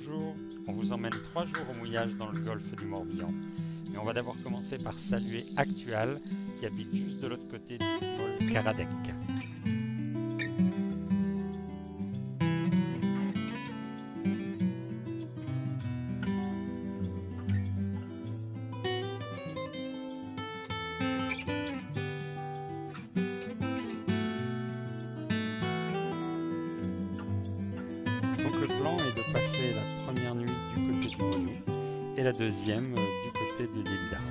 Bonjour, on vous emmène 3 jours au mouillage dans le golfe du Morbihan. Mais on va d'abord commencer par saluer Actual qui habite juste de l'autre côté du pôle Karadec. Donc le plan est de passer la première nuit du côté du Bonneau et la deuxième du côté de l'île d'Arles.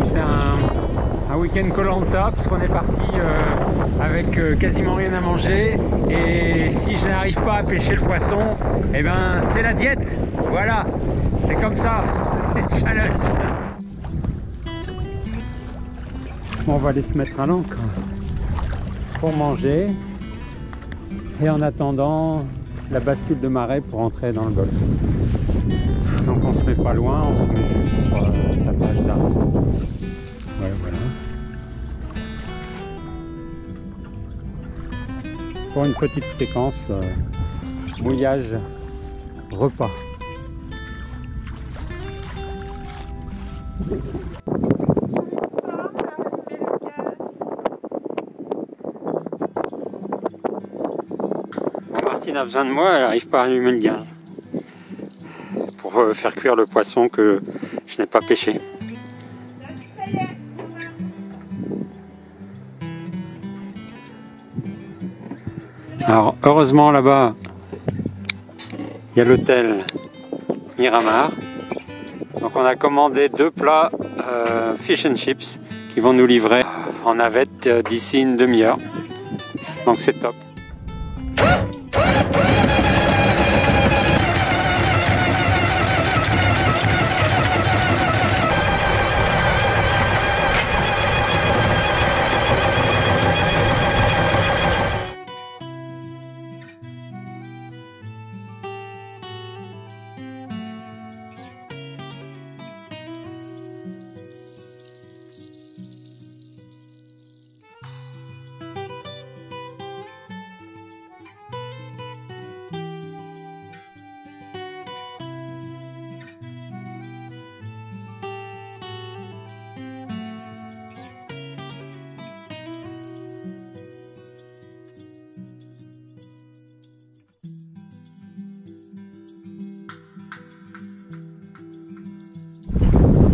C'est un week-end Koh-Lanta puisqu'on est parti avec quasiment rien à manger, et si je n'arrive pas à pêcher le poisson, eh ben c'est la diète, voilà, c'est comme ça, challenge. Bon, on va aller se mettre à l'ancre pour manger et en attendant la bascule de marée pour entrer dans le golfe. Donc on se met pas loin, on se met juste sur la plage d'Arles. Ouais, voilà. Pour une petite séquence mouillage repas. Bon, Martine a besoin de moi, elle n'arrive pas à allumer le gaz pour faire cuire le poisson que je n'ai pas pêché. Alors heureusement là-bas il y a l'hôtel Miramar, donc on a commandé 2 plats fish and chips qui vont nous livrer en navette d'ici une demi-heure, donc c'est top.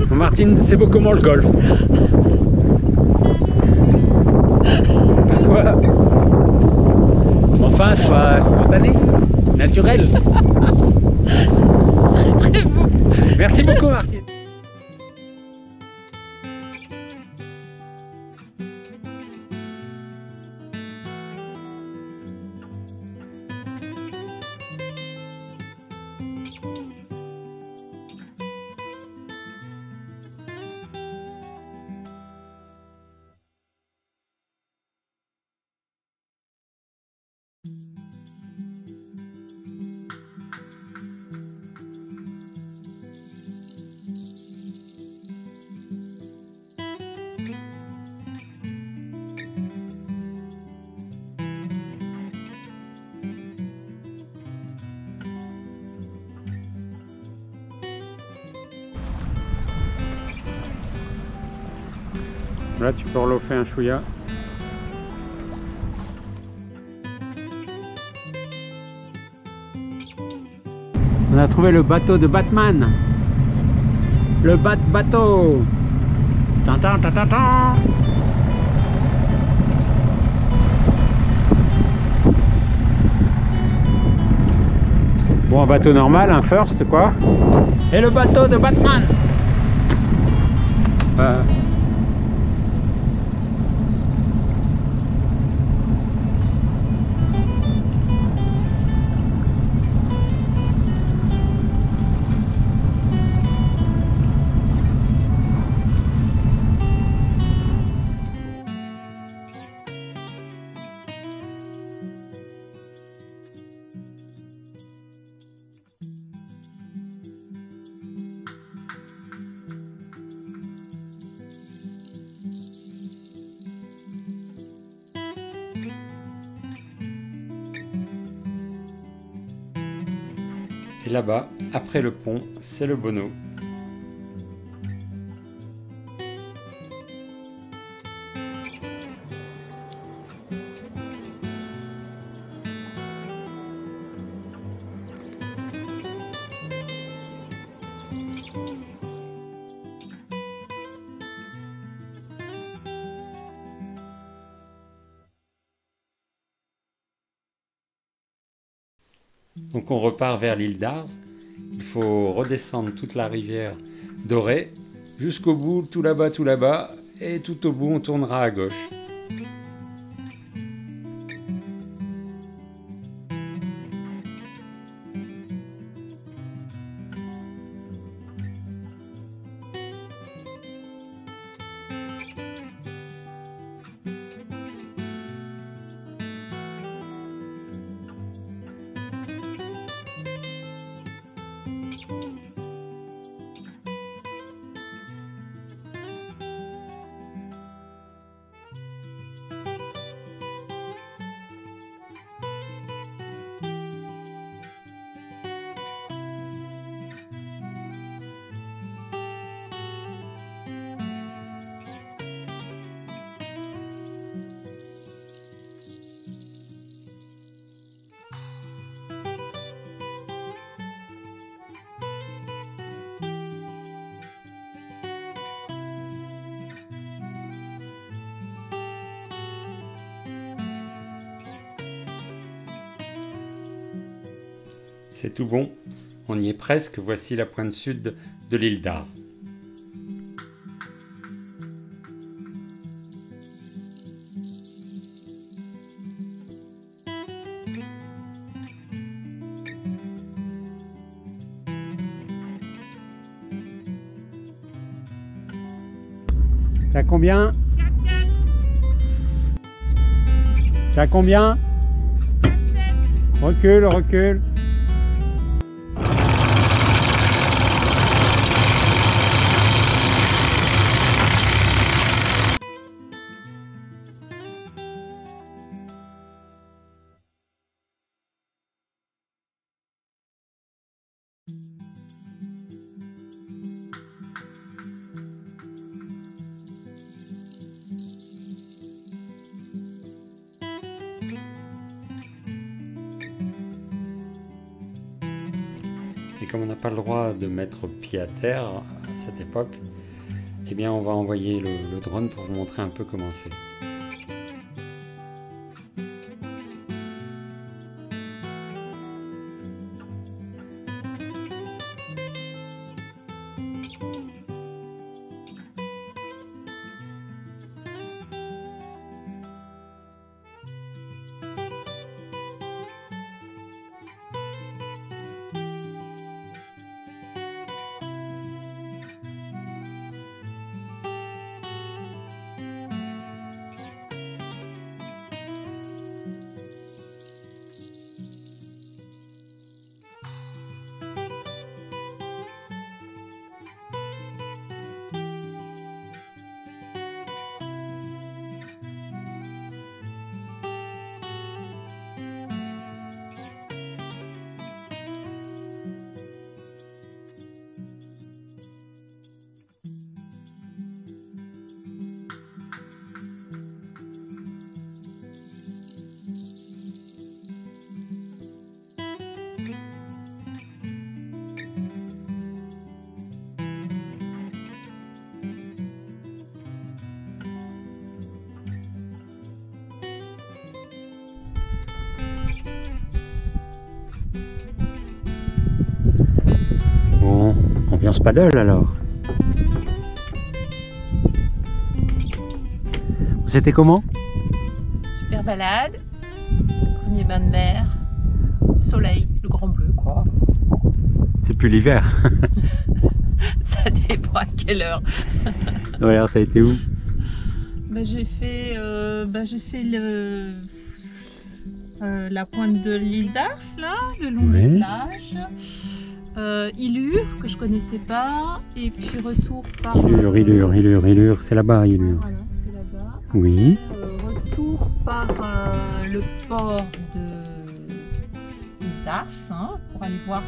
Martine, c'est beau comment le golf. Quoi? Enfin, soit spontané, naturel. C'est très très beau. Merci beaucoup Martine. Là tu peux relofer un chouïa. On a trouvé le bateau de Batman. Le bateau. Tintin, tintin, tintin. Bon, un bateau normal, un first quoi. Et le bateau de Batman. Et là-bas, après le pont, c'est le Bonneau. Donc on repart vers l'île d'Ars. Il faut redescendre toute la rivière Dorée jusqu'au bout, tout là-bas, et tout au bout on tournera à gauche. C'est tout bon, on y est presque, voici la pointe sud de l'île d'Ars. T'as combien? T'as combien? Recule, recule. Et comme on n'a pas le droit de mettre pied à terre à cette époque, eh bien on va envoyer le drone pour vous montrer un peu comment c'est. Ambiance paddle alors. C'était comment? Super balade, premier bain de mer, soleil, le grand bleu quoi. C'est plus l'hiver. Ça dépend à quelle heure. Ouais, alors ça a été où? J'ai fait la pointe de l'île d'Ars là, le long des plages. Ilure que je connaissais pas, et puis retour par Ilure, c'est là-bas Ilure. Voilà, c'est là-bas. Oui. Retour par le port de d'Ars hein, pour aller voir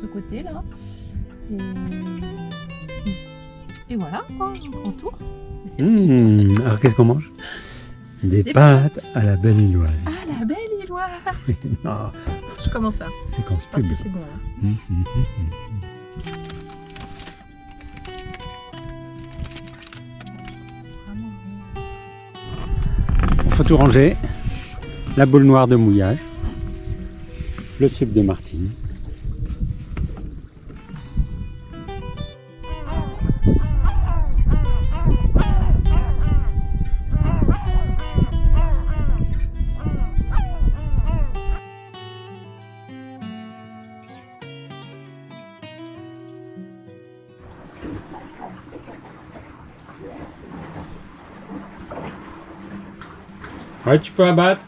ce côté-là. Et voilà, quoi, un grand tour. Alors qu'est-ce qu'on mange? Des pâtes à la belle Illoise. Ah, la belle Illoise. Non, Comment ça? séquence Parce pub. que c'est bon. Hein. Faut tout ranger. La boule noire de mouillage. Le tube de Martine. Ouais, tu peux abattre.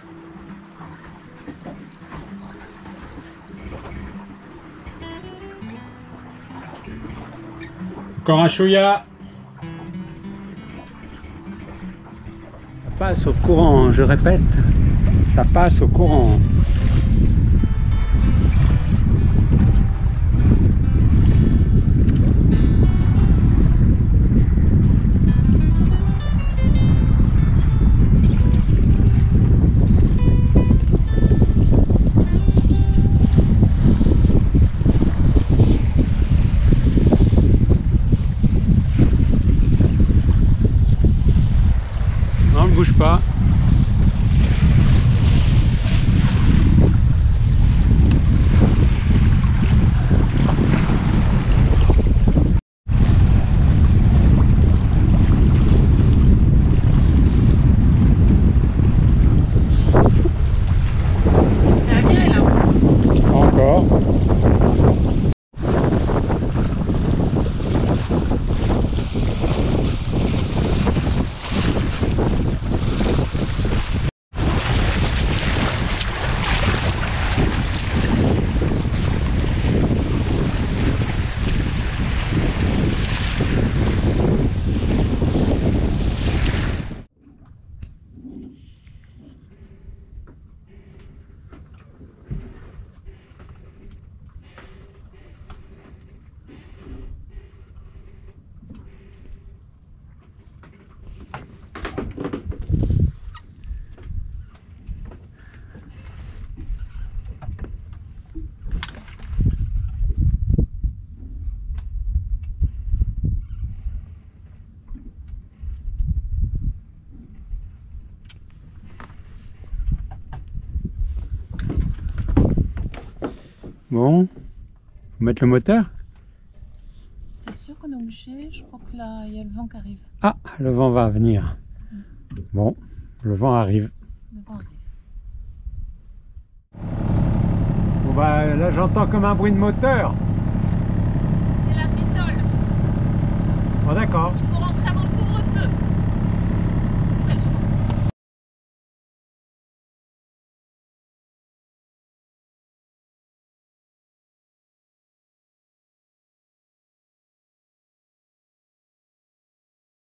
Encore un chouïa. Ça passe au courant, je répète. Ça passe au courant. Non, ne bouge pas. Elle a viré là. Encore. Bon, faut mettre le moteur. T'es sûr qu'on est obligé? Je crois que là, il y a le vent qui arrive. Ah, le vent va venir. Bon, le vent arrive. Le vent arrive. Bon bah là j'entends comme un bruit de moteur. C'est la pétole. Bon d'accord. Il faut rentrer avant